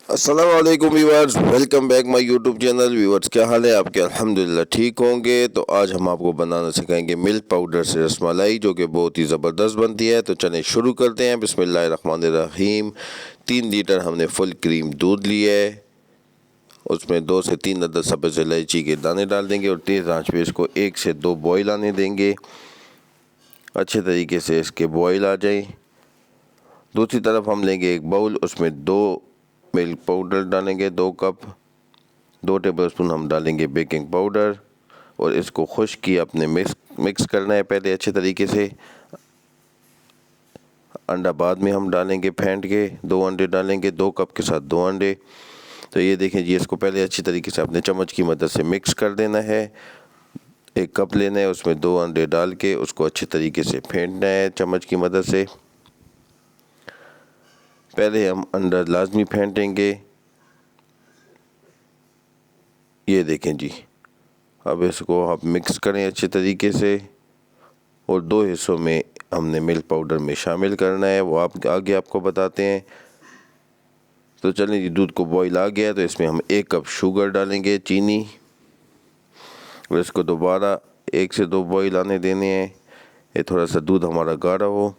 अस्सलाम वालेकुम viewers, welcome back my YouTube channel. Viewers, क्या हाल है आपके? अल्हम्दुलिल्लाह ठीक होंगे। तो आज हम आपको बनाना सिखाएंगे मिल्क पाउडर से रसमलाई, जो कि बहुत ही ज़बरदस्त बनती है। तो चलें शुरू करते हैं। बिस्मिल्लाहिर्रहमानिर्रहीम। 3 लीटर हमने फुल क्रीम दूध लिया है। उसमें 2 से 3 अदद सब्ज़ इलायची के दाने डाल देंगे और तेज़ आंच पे इसको 1 से 2 बॉयल आने देंगे। अच्छे तरीके से इसके बॉयल आ जाए। दूसरी तरफ हम लेंगे एक बाउल, उसमें 2 मिल्क पाउडर डालेंगे, 2 कप। 2 टेबल स्पून हम डालेंगे बेकिंग पाउडर और इसको खुश्क किया अपने मिक्स करना है पहले अच्छे तरीके से। अंडा बाद में हम डालेंगे फेंट के। 2 अंडे डालेंगे, 2 कप के साथ 2 अंडे। तो ये देखें जी, इसको पहले अच्छी तरीके से अपने चम्मच की मदद से मिक्स कर देना है। 1 कप लेना है, उसमें 2 अंडे डाल के उसको अच्छे तरीके से फेंटना है चम्मच की मदद से। पहले हम अंडा लाजमी फेंटेंगे। ये देखें जी, अब इसको आप मिक्स करें अच्छे तरीके से और 2 हिस्सों में हमने मिल्क पाउडर में शामिल करना है, वो आप आगे आपको बताते हैं। तो चलें जी, दूध को बॉईल आ गया तो इसमें हम 1 कप शुगर डालेंगे, चीनी, और इसको दोबारा 1 से 2 बॉईल आने देने हैं। ये थोड़ा सा दूध हमारा गाढ़ा हो।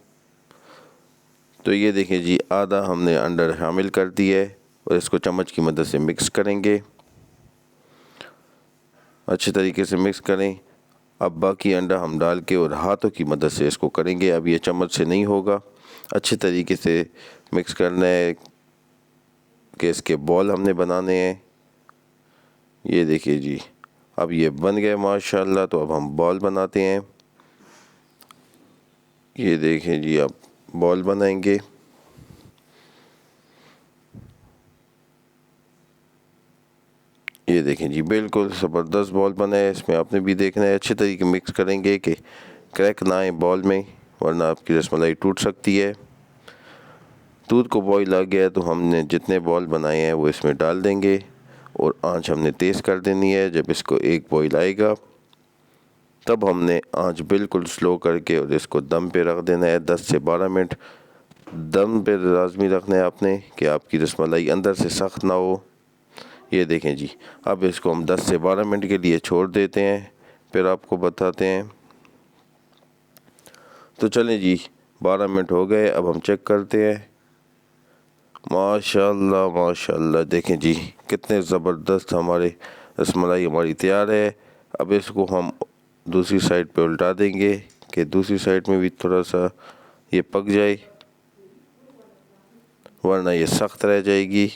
तो ये देखें जी, आधा हमने अंडा शामिल कर दिया है और इसको चम्मच की मदद से मिक्स करेंगे। अच्छे तरीके से मिक्स करें। अब बाकी अंडा हम डाल के और हाथों की मदद से इसको करेंगे। अब ये चम्मच से नहीं होगा, अच्छे तरीके से मिक्स करना है कि इसके बॉल हमने बनाने हैं। ये देखिए जी, अब ये बन गए माशाल्लाह। तो अब हम बॉल बनाते हैं। ये देखें जी, अब बॉल बनाएंगे। ये देखें जी, बिल्कुल ज़बरदस्त बॉल बना है। इसमें आपने भी देखना है, अच्छे तरीके मिक्स करेंगे कि क्रैक ना आए बॉल में, वरना आपकी रसमलाई टूट सकती है। दूध को बॉईल आ गया है तो हमने जितने बॉल बनाए हैं वो इसमें डाल देंगे और आंच हमने तेज़ कर देनी है। जब इसको एक बॉईल आएगा तब हमने आंच बिल्कुल स्लो करके और इसको दम पे रख देना है 10 से 12 मिनट। दम पे लाजमी रखना है आपने कि आपकी रसमलाई अंदर से सख्त ना हो। ये देखें जी, अब इसको हम 10 से 12 मिनट के लिए छोड़ देते हैं, फिर आपको बताते हैं। तो चलें जी, 12 मिनट हो गए, अब हम चेक करते हैं। माशाल्लाह माशाल्लाह, देखें जी कितने ज़बरदस्त हमारे रसमलाई हमारी तैयार है। अब इसको हम दूसरी साइड पे उल्टा देंगे कि दूसरी साइड में भी थोड़ा सा ये पक जाए, वरना ये सख्त रह जाएगी।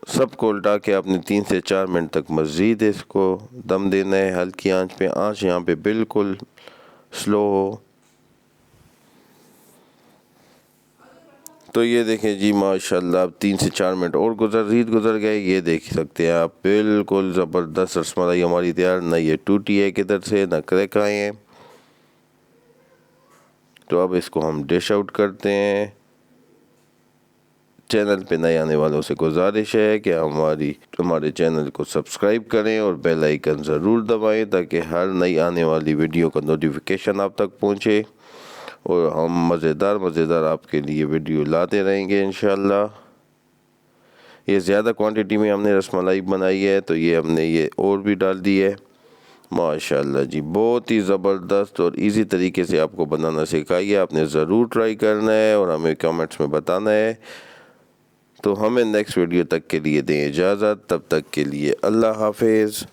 सबको उल्टा के आपने 3 से 4 मिनट तक मज़ीद इसको दम देना है हल्की आंच पे। आंच यहाँ पे बिल्कुल स्लो हो। तो ये देखें जी, माशाल्लाह अब 3 से 4 मिनट और गुजर गए। ये देख सकते हैं आप, बिल्कुल ज़बरदस्त रसमलाई हमारी तैयार। ना ये टूटी है किधर से, ना क्रैक आए हैं। तो अब इसको हम डिश आउट करते हैं। चैनल पे नए आने वालों से गुजारिश है कि हमारे चैनल को सब्सक्राइब करें और बेल आइकन ज़रूर दबाएं ताकि हर नई आने वाली वीडियो का नोटिफिकेशन आप तक पहुंचे और हम मज़ेदार आपके लिए वीडियो लाते रहेंगे इंशाल्लाह। ये ज़्यादा क्वांटिटी में हमने रसमलाई बनाई है तो ये हमने ये और भी डाल दी है। माशाल्लाह जी, बहुत ही ज़बरदस्त और इजी तरीके से आपको बनाना सिखाइए। आपने ज़रूर ट्राई करना है और हमें कमेंट्स में बताना है। तो हमें नेक्स्ट वीडियो तक के लिए दें इजाज़त, तब तक के लिए अल्लाह हाफिज़।